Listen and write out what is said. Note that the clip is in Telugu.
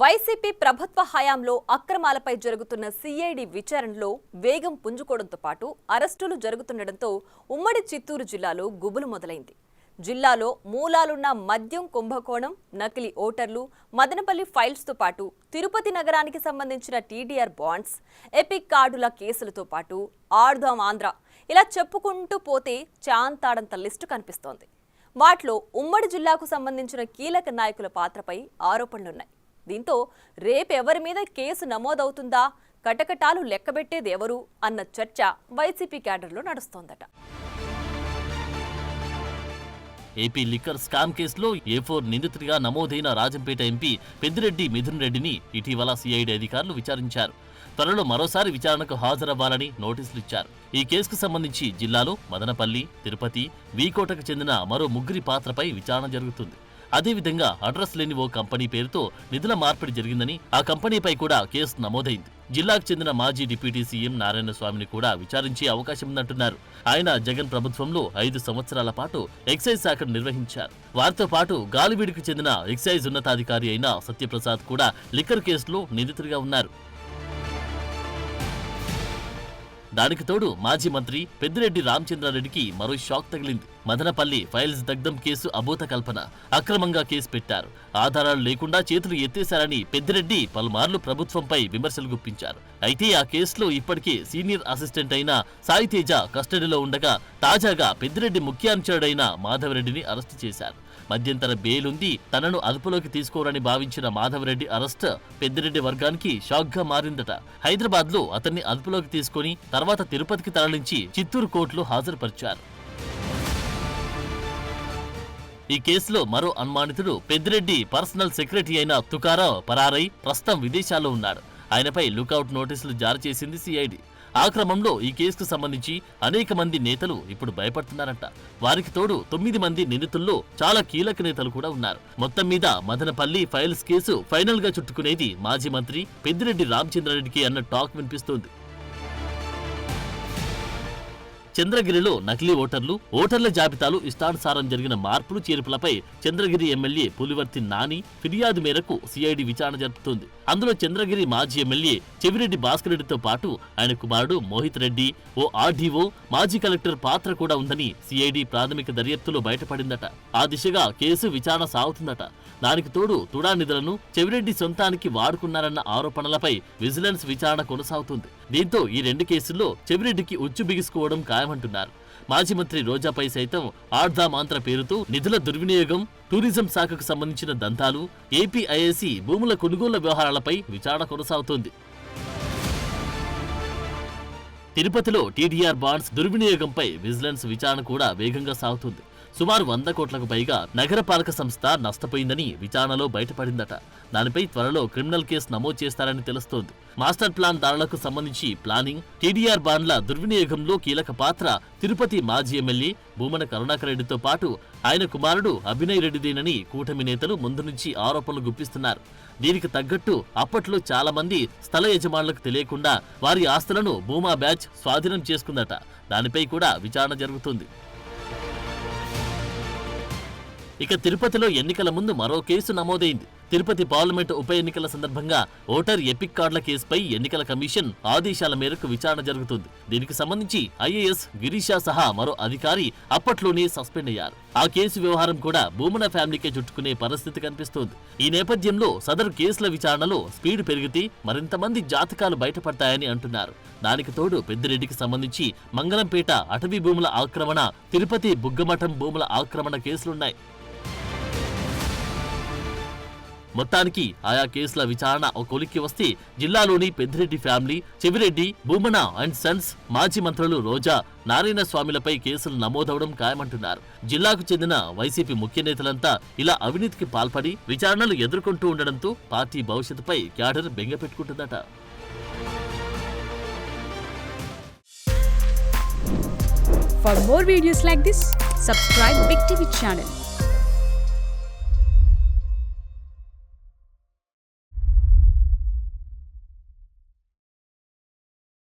వైసీపీ ప్రభుత్వ హయాంలో అక్రమాలపై జరుగుతున్న సిఐడి విచారణలో వేగం పుంజుకోవడంతో పాటు అరెస్టులు జరుగుతుండటంతో ఉమ్మడి చిత్తూరు జిల్లాలో గుబులు మొదలైంది. జిల్లాలో మూలాలున్న మద్యం కుంభకోణం, నకిలీ ఓటర్లు, మదనపల్లి ఫైల్స్తో పాటు తిరుపతి నగరానికి సంబంధించిన టీడీఆర్ బాండ్స్, ఎపిక్ కార్డుల కేసులతో పాటు ఆడుదాం ఆంధ్ర ఇలా చెప్పుకుంటూ పోతే చాంతాడంత లిస్టు కనిపిస్తోంది. వాటిలో ఉమ్మడి జిల్లాకు సంబంధించిన కీలక నాయకుల పాత్రపై ఆరోపణలున్నాయి. దీంతో రేపెవరి మీద కేసు నమోదవుతుందా, కటకటాలు లెక్కబెట్టేది ఎవరు అన్న చర్చ వైసీపీ క్యాడర్లో నడుస్తోందట. ఏపీ లిక్కర్ స్కామ్ కేసులో A4 నిందితుడిగా నమోదైన రాజంపేట ఎంపీ పెద్దిరెడ్డి మిథున్ రెడ్డిని ఇటీవల సిఐడి అధికారులు విచారించారు. త్వరలో మరోసారి విచారణకు హాజరవ్వాలని నోటీసులు ఇచ్చారు. ఈ కేసుకు సంబంధించి జిల్లాలో మదనపల్లి, తిరుపతి, వీకోటకు చెందిన మరో ముగ్గురి పాత్రపై విచారణ జరుగుతుంది. అదేవిధంగా అడ్రస్ లేని ఓ కంపెనీ పేరుతో నిధుల మార్పిడి జరిగిందని ఆ కంపెనీపై కూడా కేసు నమోదైంది. జిల్లాకు చెందిన మాజీ డిప్యూటీ సీఎం నారాయణ స్వామిని కూడా విచారించే అవకాశం ఉందంటున్నారు. ఆయన జగన్ ప్రభుత్వంలో 5 సంవత్సరాల పాటు ఎక్సైజ్ శాఖను నిర్వహించారు. వారితో పాటు గాలివీడుకు చెందిన ఎక్సైజ్ ఉన్నతాధికారి అయిన సత్యప్రసాద్ కూడా లిక్కర్ కేసులో నిందితుడిగా ఉన్నారు. దానికి తోడు మాజీ మంత్రి పెద్దిరెడ్డి రామచంద్రారెడ్డికి మరో షాక్ తగిలింది. మదనపల్లి ఫైల్స్ దగ్ధం కేసు అభూత కల్పన. అక్రమంగా కేసు పెట్టారు, ఆధారాలు లేకుండా చేతులు ఎత్తేశారని పెద్దిరెడ్డి పలుమార్లు ప్రభుత్వంపై విమర్శలు గుప్పించారు. అయితే ఆ కేసులో ఇప్పటికే సీనియర్ అసిస్టెంట్ అయిన సాయితేజ కస్టడీలో ఉండగా తాజాగా పెద్దిరెడ్డి ముఖ్య అనుచరుడైన మాధవరెడ్డిని అరెస్టు చేశారు. మధ్యంతర బెయిలుంది తనను అదుపులోకి తీసుకోవాలని భావించిన మాధవరెడ్డి అరెస్ట్ పెద్దిరెడ్డి వర్గానికి షాక్ గా మారిందట. హైదరాబాద్ లో అతన్ని అదుపులోకి తీసుకుని తర్వాత తిరుపతికి తరలించి చిత్తూరు కోర్టులో హాజరుపరిచారు. ఈ కేసులో మరో అనుమానితుడు పెద్దిరెడ్డి పర్సనల్ సెక్రటరీ అయిన తుకారావు పరారై ప్రస్తుతం విదేశాల్లో ఉన్నాడు. ఆయనపై లుకౌట్ నోటీసులు జారీ చేసింది సిఐడి. ఆ క్రమంలో ఈ కేసుకు సంబంధించి అనేక మంది నేతలు ఇప్పుడు భయపడుతున్నారంట. వారికి తోడు 9 మంది నిందితుల్లో చాలా కీలక నేతలు కూడా ఉన్నారు. మొత్తం మీద మదనపల్లి ఫైల్స్ కేసు ఫైనల్ గా చుట్టుకునేది మాజీ మంత్రి పెద్దిరెడ్డి రామచంద్రారెడ్డికి అన్న టాక్ వినిపిస్తోంది. చంద్రగిరిలో నకిలీ ఓటర్ల జాబితాలు ఇష్టానుసారం జరిగిన మార్పులు చేర్పులపై చంద్రగిరి ఎమ్మెల్యే పులివర్తి నాని ఫిర్యాదు మేరకు సిఐడి విచారణ జరుపుతోంది. అందులో చంద్రగిరి మాజీ ఎమ్మెల్యే చెవిరెడ్డి భాస్కర్ రెడ్డితో పాటు ఆయన కుమారుడు మోహిత్ రెడ్డి, ఓ ఆర్డీఓ, మాజీ కలెక్టర్ పాత్ర కూడా ఉందని సిఐడి ప్రాథమిక దర్యాప్తులో బయటపడిందట. ఆ దిశగా కేసు విచారణ సాగుతుందట. దానికి తోడు తుడా నిధులను చెవిరెడ్డి సొంతానికి వాడుకున్నారన్న ఆరోపణలపై విజిలెన్స్ విచారణ కొనసాగుతుంది. దీంతో ఈ 2 కేసుల్లో చెవిరెడ్డికి ఉచ్చు బిగుసుకోవడం ఖాయమంటున్నారు. మాజీ మంత్రి రోజాపై సైతం ఆడుదాం ఆంధ్ర పేరుతో నిధుల దుర్వినియోగం, టూరిజం శాఖకు సంబంధించిన దంతాలు, ఏపీ ఐఏసీ భూముల కొనుగోళ్ల వ్యవహారాలపై విచారణ కొనసాగుతోంది. తిరుపతిలో టీడీఆర్ బాండ్స్ దుర్వినియోగంపై విజిలెన్స్ విచారణ కూడా వేగంగా సాగుతుంది. సుమారు 100 కోట్లకు పైగా నగరపాలక సంస్థ నష్టపోయిందని విచారణలో బయటపడిందట. దానిపై త్వరలో క్రిమినల్ కేసు నమోదు చేస్తారని తెలుస్తోంది. మాస్టర్ ప్లాన్ దారులకు సంబంధించి ప్లానింగ్, టీడీఆర్ బాండ్ల దుర్వినియోగంలో కీలక పాత్ర తిరుపతి మాజీ ఎమ్మెల్యే భూమన కరుణాకర్ రెడ్డితో పాటు ఆయన కుమారుడు అభినయ్ రెడ్డిదేనని కూటమి నేతలు ముందు నుంచి ఆరోపణలు గుప్పిస్తున్నారు. దీనికి తగ్గట్టు అప్పట్లో చాలా మంది స్థల యజమానులకు తెలియకుండా వారి ఆస్తులను భూమా బ్యాచ్ స్వాధీనం చేసుకుందట. దానిపై కూడా విచారణ జరుగుతుంది. ఇక తిరుపతిలో ఎన్నికల ముందు మరో కేసు నమోదైంది. తిరుపతి పార్లమెంటు ఉప ఎన్నికల సందర్భంగా ఓటర్ ఎపిక్ కార్డుల కేసుపై ఎన్నికల కమిషన్ ఆదేశాల మేరకు విచారణ జరుగుతుంది. దీనికి సంబంధించి ఐఏఎస్ గిరీషా సహా మరో అధికారి అప్పట్లోనే సస్పెండ్ అయ్యారు. ఆ కేసు వ్యవహారం కూడా భూమన ఫ్యామిలీకే చుట్టుకునే పరిస్థితి కనిపిస్తోంది. ఈ నేపథ్యంలో సదరు కేసుల విచారణలో స్పీడ్ పెరిగితే మరింత మంది జాతకాలు బయటపడతాయని అంటున్నారు. దానికి తోడు పెద్దిరెడ్డికి సంబంధించి మంగళంపేట అటవీ భూముల ఆక్రమణ, తిరుపతి బుగ్గమఠం భూముల ఆక్రమణ కేసులున్నాయి. మొత్తానికి ఆయా కేసుల విచారణ ఒక కొలిక్కి వస్తే జిల్లాలోని Peddireddy family, Chevireddy, Bhumana and Sons, మాజీ మంత్రులు రోజా, నారాయణ స్వామిలపై కేసులు నమోదవడం ఖాయమంటున్నారు. జిల్లాకు చెందిన వైసీపీ ముఖ్య నేతలంతా ఇలా అవినీతికి పాల్పడి విచారణలు ఎదుర్కొంటూ ఉండడంతో పార్టీ భవిష్యత్తుపై క్యాడర్ బెంగపెట్టుకుంటుందట. For more videos like this, subscribe Big TV channel.